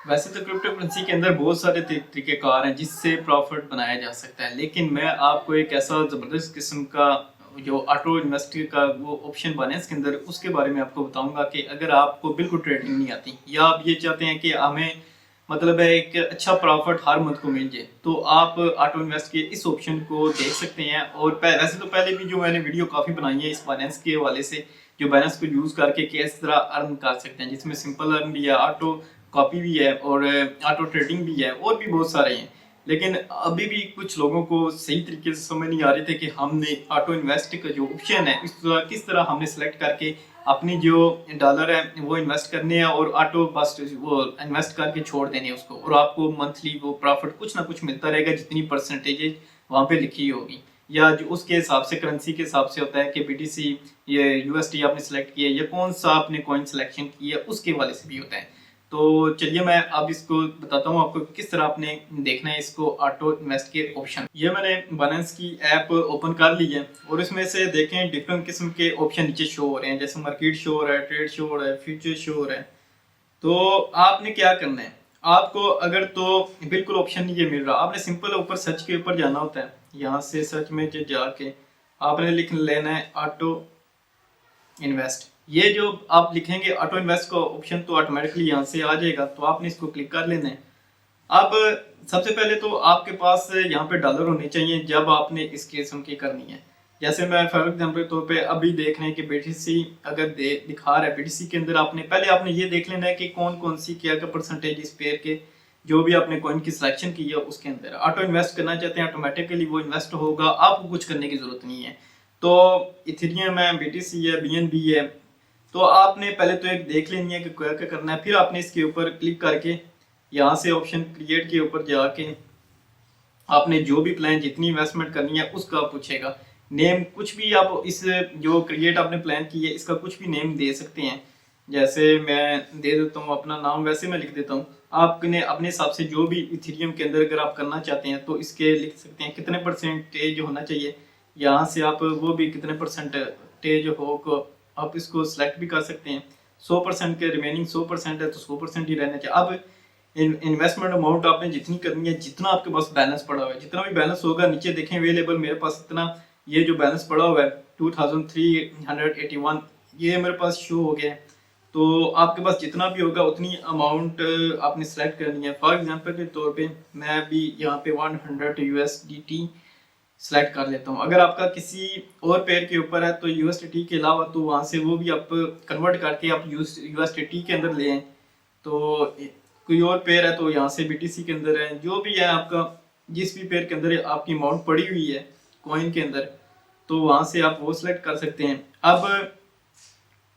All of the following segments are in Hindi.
वैसे तो क्रिप्टो करेंसी के अंदर बहुत सारे तरीकेकार हैं जिससे प्रॉफिट बनाया जा सकता है, लेकिन मैं आपको एक ऐसा ज़बरदस्त किस्म का जो ऑटो इन्वेस्ट का वो ऑप्शन बने इसके अंदर, उसके बारे में आपको बताऊंगा कि अगर आपको बिल्कुल ट्रेडिंग नहीं आती या आप ये चाहते हैं कि हमें मतलब है एक अच्छा प्रॉफिट हर मंथ को मिल जाए, तो आप ऑटो इन्वेस्ट के इस ऑप्शन को देख सकते हैं। और वैसे तो पहले भी जो मैंने वीडियो काफ़ी बनाई है इस बाइनेंस के हवाले से, जो बाइनेंस को यूज़ करके किस तरह अर्न कर सकते हैं, जिसमें सिंपल अर्न भी है, ऑटो कॉपी भी है और ऑटो ट्रेडिंग भी है और भी बहुत सारे हैं। लेकिन अभी भी कुछ लोगों को सही तरीके से समझ नहीं आ रही थी कि हमने ऑटो इन्वेस्ट का जो ऑप्शन है किस तरह हमने सेलेक्ट करके अपनी जो डॉलर है वो इन्वेस्ट करने हैं और ऑटो बस वो इन्वेस्ट करके छोड़ देने हैं उसको, और आपको मंथली वो प्रॉफिट कुछ ना कुछ मिलता रहेगा जितनी परसेंटेज वहाँ पे लिखी होगी, या जो उसके हिसाब से करेंसी के हिसाब से होता है कि बीटीसी ये यूएसडी आपने सेलेक्ट किया या कौन सा आपने कॉइन सिलेक्शन किया उसके वाले से भी होता है। तो चलिए मैं अब इसको बताता हूँ आपको किस तरह आपने देखना है इसको ऑटो इन्वेस्ट के ऑप्शन। ये मैंने बाइनेंस की ऐप ओपन कर ली है और इसमें से देखें डिफरेंट किस्म के ऑप्शन नीचे शो हो रहे हैं, जैसे मार्केट शो हो रहा है, ट्रेड शो हो रहा है, फ्यूचर शो हो रहा है। तो आपने क्या करना है, आपको अगर तो बिल्कुल ऑप्शन नहीं ये मिल रहा, आपने सिंपल ऊपर सर्च के ऊपर जाना होता है। यहाँ से सर्च में जाके आपने लिख लेना है ऑटो इन्वेस्ट। ये जो आप लिखेंगे ऑटो इन्वेस्ट का ऑप्शन तो ऑटोमेटिकली यहाँ से आ जाएगा, तो आपने इसको क्लिक कर लेना है। अब सबसे पहले तो आपके पास यहाँ पे डॉलर होने चाहिए जब आपने इस किस्म की करनी है। जैसे मैं फॉर एग्जाम्पल तौर पे अभी देख रहे हैं कि बीटीसी अगर दिखा रहा है, बीटीसी के अंदर आपने ये देख लेना है कि कौन कौन सी क्या क्या परसेंटेज इस पेयर के जो भी आपने कॉइन की सिलेक्शन की है उसके अंदर ऑटो इन्वेस्ट करना चाहते हैं, ऑटोमेटिकली वो इन्वेस्ट होगा, आपको कुछ करने की जरूरत नहीं है। तो इथेरियम है, बीटीसी है, बीएनबी है। तो आपने पहले तो एक देख लेनी है कि क्या क्या करना है, फिर आपने इसके ऊपर क्लिक करके यहाँ से ऑप्शन क्रिएट के ऊपर जाके आपने जो भी प्लान जितनी इन्वेस्टमेंट करनी है उसका पूछेगा नेम, कुछ भी आप इस जो क्रिएट आपने प्लान की है इसका कुछ भी नेम दे सकते हैं। जैसे मैं दे देता हूँ अपना नाम, वैसे मैं लिख देता हूँ। आपने अपने हिसाब से जो भी इथेरियम के अंदर अगर आप करना चाहते हैं तो इसके लिख सकते हैं कितने परसेंटेज होना चाहिए, यहाँ से आप वो भी कितने परसेंटेज हो को आप इसको सिलेक्ट भी कर सकते हैं। 100% के रिमेनिंग 100% है तो 100% ही रहना चाहिए। अब इन्वेस्टमेंट अमाउंट आपने जितनी करनी है, जितना आपके पास बैलेंस पड़ा हुआ है, जितना भी बैलेंस होगा नीचे देखें अवेलेबल, मेरे पास इतना ये जो बैलेंस पड़ा हुआ है 2381 ये मेरे पास शो हो गया है। तो आपके पास जितना भी होगा उतनी अमाउंट आपने सेलेक्ट करनी है। फॉर एग्जांपल के तौर पे मैं भी यहाँ पे 100 यूएसडीटी सेलेक्ट कर लेता हूँ। अगर आपका किसी और पेयर के ऊपर है तो यूएसडीटी के अलावा तो वहाँ से वो भी आप कन्वर्ट करके आप यूएसडीटी के अंदर ले आए। तो कोई और पेयर है तो यहाँ से बीटीसी के अंदर है, जो भी है आपका जिस भी पेयर के अंदर आपकी अमाउंट पड़ी हुई है कॉइन के अंदर, तो वहाँ से आप वो सिलेक्ट कर सकते हैं। अब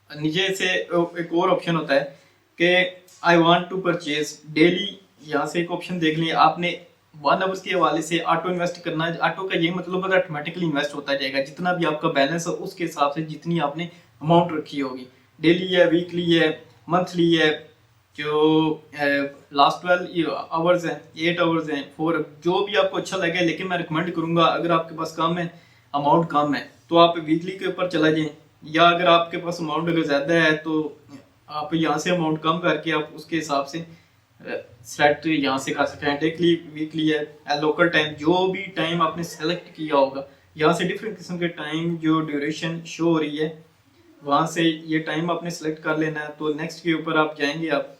नीचे से एक और ऑप्शन होता है कि I want to purchase daily, यहाँ से एक ऑप्शन देख लिया आपने 1 आवर्स के हवाले से ऑटो इन्वेस्ट करना है। ऑटो का ये मतलब है ऑटोमेटिकली इन्वेस्ट होता जाएगा, जितना भी आपका बैलेंस है उसके हिसाब से जितनी आपने अमाउंट रखी होगी। डेली है, वीकली है, मंथली है, जो लास्ट 12 आवर्स हैं, 8 आवर्स हैं, 4, जो भी आपको अच्छा लगे। लेकिन मैं रिकमेंड करूंगा अगर आपके पास कम है, अमाउंट कम है, तो आप वीकली के ऊपर चला जाएं, या अगर आपके पास अमाउंट अगर ज़्यादा है तो आप यहाँ से अमाउंट कम करके आप उसके हिसाब से सेलेक्ट यहाँ से कर सकते हैं। डेली, वीकली है, लोकल टाइम, जो भी टाइम आपने सेलेक्ट किया होगा, यहाँ से डिफरेंट किस्म के टाइम जो ड्यूरेशन शो हो रही है वहाँ से ये टाइम आपने सेलेक्ट कर लेना है। तो नेक्स्ट के ऊपर आप जाएंगे आप,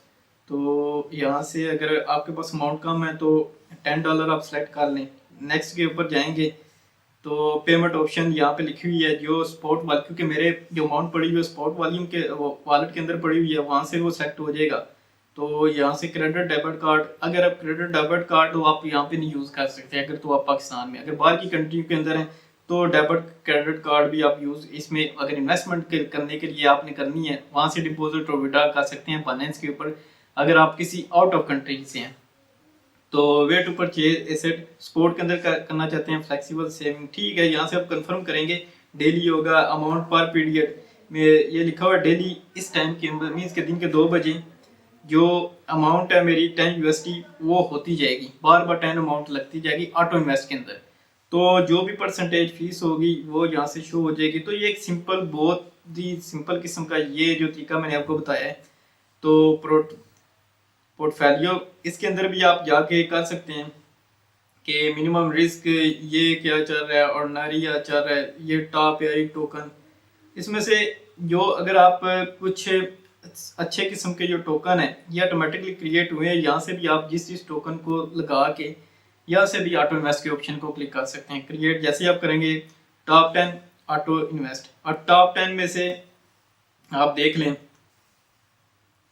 तो यहाँ से अगर आपके पास अमाउंट कम है तो $10 आप सेलेक्ट कर लें। नेक्स्ट के ऊपर जाएंगे तो पेमेंट ऑप्शन यहाँ पे लिखी हुई है जो स्पॉट वाले, क्योंकि मेरे जो अमाउंट पड़ी हुई है स्पॉट वॉल्यूम के वॉलेट के अंदर पड़ी हुई है, वहाँ से वो सेलेक्ट हो जाएगा। तो यहाँ से क्रेडिट डेबिट कार्ड, अगर आप क्रेडिट डेबिट कार्ड तो आप यहाँ पे नहीं यूज़ कर सकते अगर तो आप पाकिस्तान में, अगर बाहर की कंट्री के अंदर हैं तो डेबिट क्रेडिट कार्ड भी आप यूज़ इसमें अगर इन्वेस्टमेंट करने के लिए आपने करनी है वहाँ से डिपॉजिट और विड्रॉ कर सकते हैं फाइनेंस के ऊपर, अगर आप किसी आउट ऑफ कंट्री से हैं। तो way to purchase asset sport के अंदर करना चाहते हैं, फ्लेक्सिबल सेविंग, ठीक है, यहाँ से आप कंफर्म करेंगे। डेली होगा, अमाउंट पर पीरियड में ये लिखा हुआ है डेली, इस टाइम के अंदर मीन्स के दिन के 2 बजे जो अमाउंट है मेरी 10 यूएसडी वो होती जाएगी, बार बार 10 अमाउंट लगती जाएगी ऑटो इन्वेस्ट के अंदर। तो जो भी परसेंटेज फीस होगी वो यहाँ से शो हो जाएगी। तो ये एक सिंपल, बहुत ही सिंपल किस्म का ये जो तरीका मैंने आपको बताया है। तो पोर्टफोलियो, इसके अंदर भी आप जाके कर सकते हैं कि मिनिमम रिस्क ये क्या चल रहा है, ऑर्डिनरी क्या चल रहा है, ये टॉप या एक टोकन। इसमें से जो अगर आप कुछ अच्छे किस्म के जो टोकन है ये ऑटोमेटिकली क्रिएट हुए हैं, यहाँ से भी आप जिस टोकन को लगा के यहाँ से भी ऑटो इन्वेस्ट के ऑप्शन को क्लिक कर सकते हैं। क्रिएट जैसे ही आप करेंगे टॉप 10 ऑटो इन्वेस्ट, और टॉप 10 में से आप देख लें,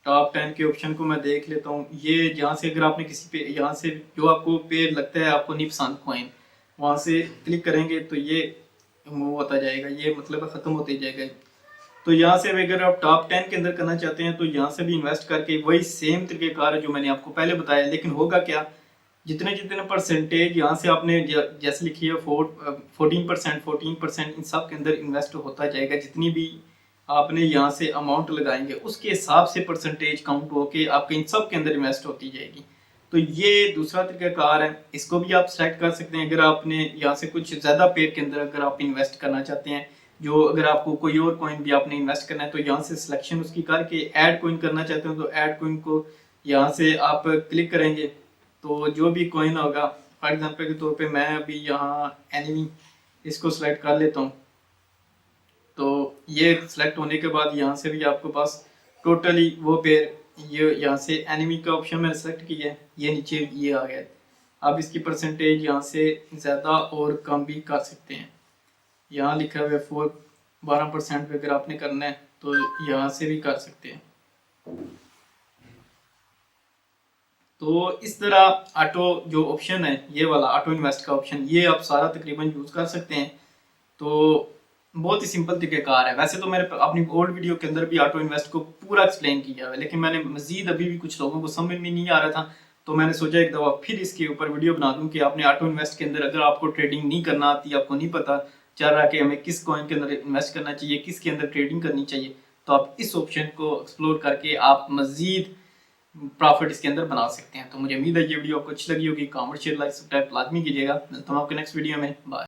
टॉप 10 के ऑप्शन को मैं देख लेता हूँ। ये यहाँ से अगर आपने किसी पे यहाँ से जो आपको पे लगता है आपको नहीं पसंद कॉइन, वहाँ से क्लिक करेंगे तो ये मूव होता जाएगा, ये मतलब ख़त्म होते जाएगा। तो यहाँ से अगर आप टॉप 10 के अंदर करना चाहते हैं तो यहाँ से भी इन्वेस्ट करके वही सेम तरीक़ेकार है जो मैंने आपको पहले बताया, लेकिन होगा क्या, जितने जितने परसेंटेज यहाँ से आपने जैसे लिखी है 14% इन सब के अंदर इन्वेस्ट होता जाएगा। जितनी भी आपने यहाँ से अमाउंट लगाएंगे उसके हिसाब से परसेंटेज काउंट होके आपके इन सब के अंदर इन्वेस्ट होती जाएगी। तो ये दूसरा तरीकाकार है, इसको भी आप सेलेक्ट कर सकते हैं। अगर आपने यहाँ से कुछ ज़्यादा पेयर के अंदर अगर आप इन्वेस्ट करना चाहते हैं, जो अगर आपको कोई और कॉइन भी आपने इन्वेस्ट करना है तो यहाँ से सिलेक्शन उसकी करके ऐड कॉइन करना चाहते हो तो ऐड कॉइन को यहाँ से आप क्लिक करेंगे तो जो भी कॉइन होगा, फॉर एग्जांपल के तौर पे मैं अभी यहाँ एनिमी इसको सिलेक्ट कर लेता हूँ। तो ये सिलेक्ट होने के बाद यहाँ से भी आपके पास टोटली वो पेयर, ये यहाँ से एनिमी का ऑप्शन मैंने सेलेक्ट किया है, ये नीचे ये आ गया। आप इसकी परसेंटेज यहाँ से ज़्यादा और कम भी कर सकते हैं। यहाँ लिखा हुआ है 12% पे अगर आपने करना है तो यहाँ से भी कर सकते हैं। तो इस तरह ऑटो जो ऑप्शन है ये वाला ऑटो इन्वेस्ट का ऑप्शन, ये आप सारा तकरीबन यूज़ कर सकते हैं। तो बहुत ही सिंपल तरीक़ेकार है। वैसे तो मैंने अपनी ओल्ड वीडियो के अंदर भी ऑटो इन्वेस्ट को पूरा एक्सप्लेन किया है, लेकिन मैंने मजीद अभी भी कुछ लोगों को समझ में नहीं आ रहा था तो मैंने सोचा एक दफ़ा फिर इसके ऊपर वीडियो बना दूं कि आपने ऑटो इन्वेस्ट के अंदर अगर आपको ट्रेडिंग नहीं करना आती, आपको नहीं पता चल रहा कि हमें किस कॉइन के अंदर इन्वेस्ट करना चाहिए, किसके अंदर ट्रेडिंग करनी चाहिए, तो आप इस ऑप्शन को एक्सप्लोर करके आप मजीद प्रॉफिट इसके अंदर बना सकते हैं। तो मुझे उम्मीद है ये वीडियो आपको अच्छी लगी होगी। कमेंट शेयर लाइक सब्सक्राइब लाजमी कीजिएगा। मिलता हूँ आपके नेक्स्ट वीडियो में। बाय।